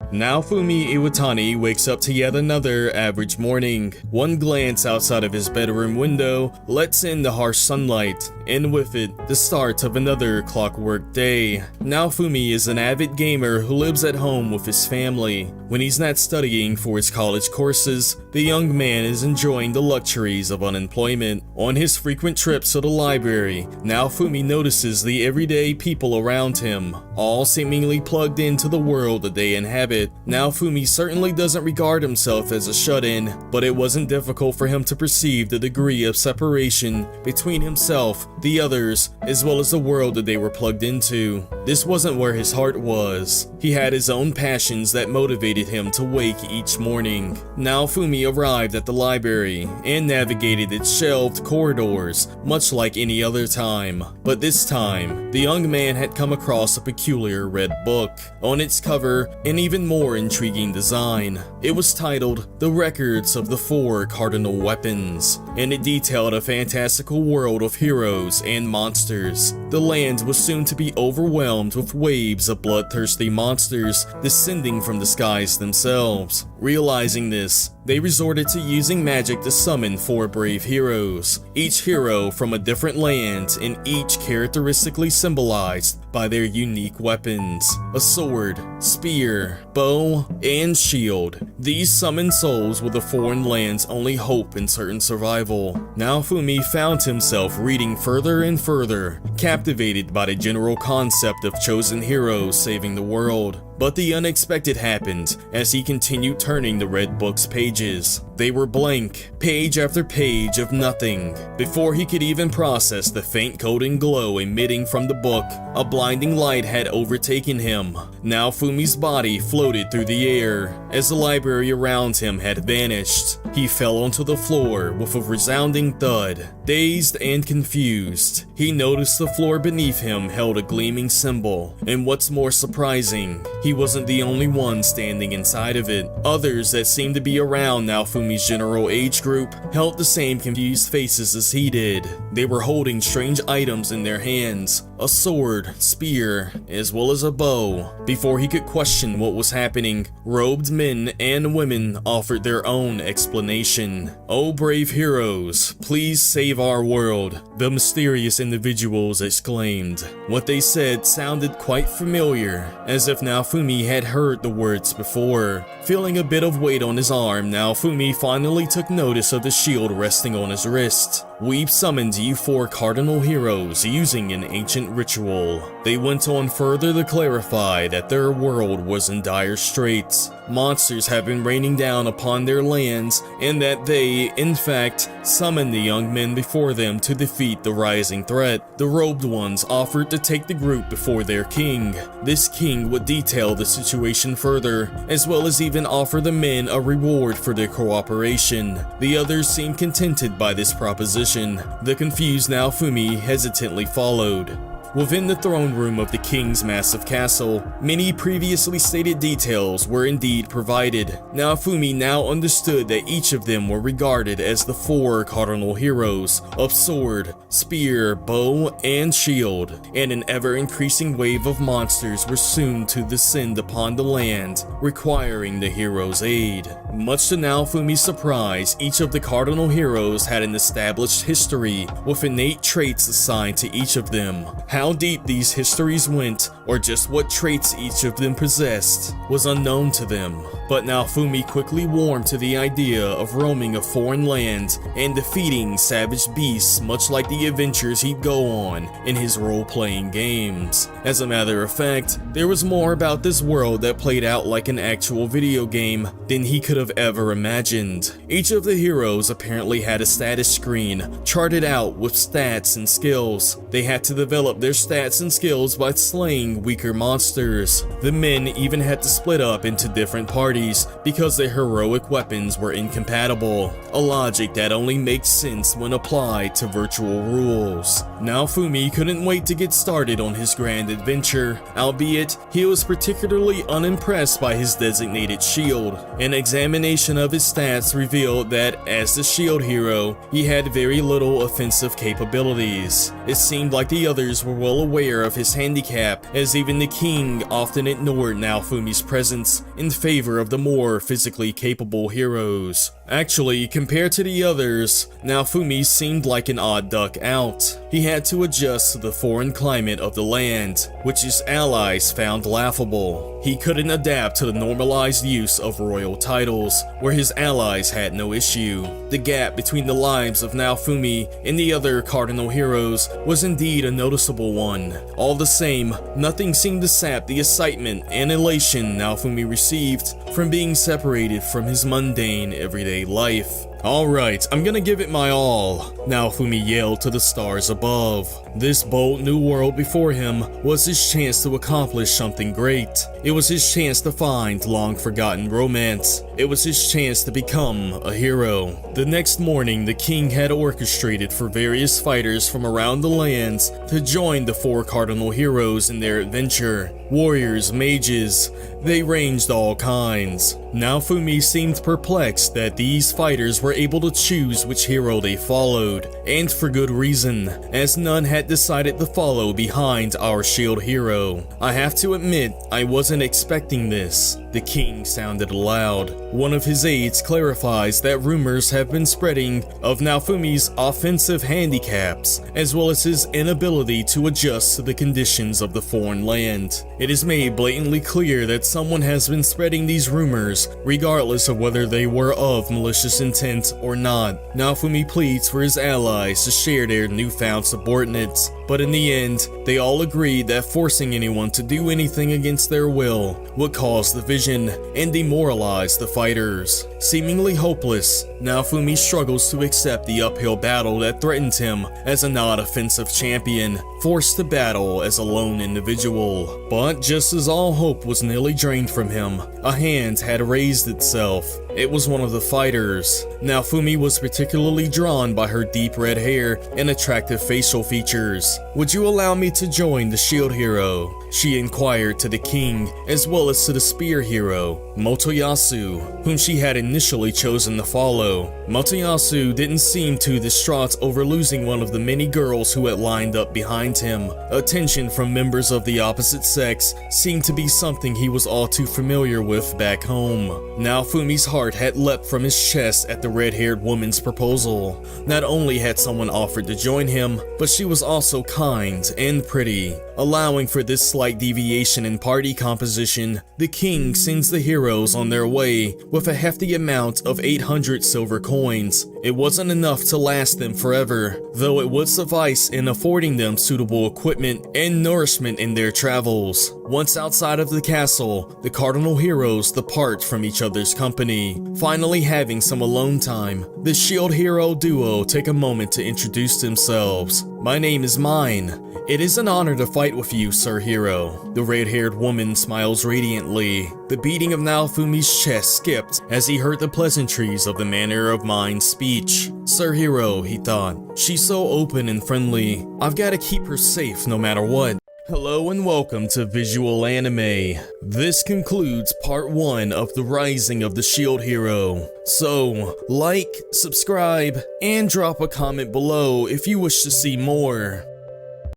Naofumi Iwatani wakes up to yet another average morning. One glance outside of his bedroom window lets in the harsh sunlight, and with it, the start of another clockwork day. Naofumi is an avid gamer who lives at home with his family. When he's not studying for his college courses, the young man is enjoying the luxuries of unemployment. On his frequent trips to the library, Naofumi notices the everyday people around him, all seemingly plugged into the world that they inhabit. Naofumi certainly doesn't regard himself as a shut-in, but it wasn't difficult for him to perceive the degree of separation between himself, the others, as well as the world that they were plugged into. This wasn't where his heart was. He had his own passions that motivated him to wake each morning. Naofumi arrived at the library and navigated its shelved corridors, much like any other time. But this time, the young man had come across a peculiar red book. On its cover, an even more intriguing design. It was titled The Records of the Four Cardinal Weapons, and it detailed a fantastical world of heroes and monsters. The land was soon to be overwhelmed with waves of bloodthirsty monsters descending from the skies themselves. Realizing this, they resorted to using magic to summon four brave heroes, each hero from a different land and each characteristically symbolized by their unique weapons: a sword, spear, bow, and shield. These summoned souls were the foreign land's only hope in certain survival. Naofumi found himself reading further and further, captivated by the general concept of chosen heroes saving the world. But the unexpected happened as he continued turning the red book's pages. They were blank, page after page of nothing. Before he could even process the faint golden glow emitting from the book, a blinding light had overtaken him. Naofumi's body floated through the air as the library around him had vanished. He fell onto the floor with a resounding thud. Dazed and confused, he noticed the floor beneath him held a gleaming symbol, and what's more surprising, he wasn't the only one standing inside of it. Others that seemed to be around Naofumi's general age group held the same confused faces as he did. They were holding strange items in their hands, a sword, spear, as well as a bow. Before he could question what was happening, robed men and women offered their own explanation. "Oh brave heroes, please save our world," the mysterious individuals exclaimed. What they said sounded quite familiar, as if Naofumi had heard the words before. Feeling a bit of weight on his arm, Naofumi finally took notice of the shield resting on his wrist. "We've summoned you four cardinal heroes using an ancient ritual." They went on further to clarify that their world was in dire straits. Monsters have been raining down upon their lands, and that they, in fact, summoned the young men before them to defeat the rising threat. The robed ones offered to take the group before their king. This king would detail the situation further, as well as even offer the men a reward for their cooperation. The others seemed contented by this proposition. The confused Naofumi hesitantly followed. Within the throne room of the king's massive castle, many previously stated details were indeed provided. Naofumi now understood that each of them were regarded as the four cardinal heroes of sword, spear, bow, and shield, and an ever-increasing wave of monsters were soon to descend upon the land, requiring the heroes' aid. Much to Naofumi's surprise, each of the cardinal heroes had an established history with innate traits assigned to each of them. How deep these histories went, or just what traits each of them possessed, was unknown to them. But Naofumi quickly warmed to the idea of roaming a foreign land and defeating savage beasts, much like the adventures he'd go on in his role-playing games. As a matter of fact, there was more about this world that played out like an actual video game than he could have ever imagined. Each of the heroes apparently had a status screen charted out with stats and skills. They had to develop their stats and skills by slaying weaker monsters. The men even had to split up into different parties because their heroic weapons were incompatible, a logic that only makes sense when applied to virtual rules. Naofumi couldn't wait to get started on his grand adventure, albeit he was particularly unimpressed by his designated shield. An examination examination of his stats revealed that as the shield hero, he had very little offensive capabilities. It seemed like the others were well aware of his handicap, as even the king often ignored Naofumi's presence in favor of the more physically capable heroes. Actually, compared to the others, Naofumi seemed like an odd duck out. He had to adjust to the foreign climate of the land, which his allies found laughable. He couldn't adapt to the normalized use of royal titles, where his allies had no issue. The gap between the lives of Naofumi and the other cardinal heroes was indeed a noticeable one. All the same, nothing seemed to sap the excitement and elation Naofumi received from being separated from his mundane everyday life. Alright, I'm gonna give it my all, Naofumi yelled to the stars above. This bold new world before him was his chance to accomplish something great. It was his chance to find long-forgotten romance. It was his chance to become a hero. The next morning, the king had orchestrated for various fighters from around the lands to join the Four Cardinal Heroes in their adventure. Warriors, mages, they ranged all kinds. Naofumi seemed perplexed that these fighters were able to choose which hero they followed, and for good reason, as none had decided to follow behind our shield hero. I have to admit, I wasn't expecting this, the king sounded aloud. One of his aides clarifies that rumors have been spreading of Naofumi's offensive handicaps, as well as his inability to adjust to the conditions of the foreign land. It is made blatantly clear that someone has been spreading these rumors, regardless of whether they were of malicious intent or not. Naofumi pleads for his allies to share their newfound subordinates, but in the end, they all agreed that forcing anyone to do anything against their will would cause division and demoralize the fighters. Seemingly hopeless, Naofumi struggles to accept the uphill battle that threatens him as a non-offensive champion, forced to battle as a lone individual. But just as all hope was nearly drained from him, a hand had raised itself. It was one of the fighters. Naofumi was particularly drawn by her deep red hair and attractive facial features. "Would you allow me to join the shield hero?" she inquired to the king, as well as to the spear hero, Motoyasu, whom she had initially chosen to follow. Motoyasu didn't seem too distraught over losing one of the many girls who had lined up behind him. Attention from members of the opposite sex seemed to be something he was all too familiar with back home. Naofumi's heart had leapt from his chest at the red-haired woman's proposal. Not only had someone offered to join him, but she was also kind and pretty. Allowing for this slight deviation in party composition, the king sends the heroes on their way with a hefty amount of 800 silver coins. It wasn't enough to last them forever, though it would suffice in affording them suitable equipment and nourishment in their travels. Once outside of the castle, the cardinal heroes depart from each other's company. Finally having some alone time, the shield hero duo take a moment to introduce themselves. "My name is Mine. It is an honor to fight with you, Sir Hero." The red-haired woman smiles radiantly. The beating of Naofumi's chest skipped as he heard the pleasantries of the manner of Mine's speech. "Sir Hero," he thought, "she's so open and friendly. I've got to keep her safe no matter what." Hello and welcome to Visual Anime. This concludes part 1 of the Rising of the Shield Hero. So, like, subscribe, and drop a comment below if you wish to see more.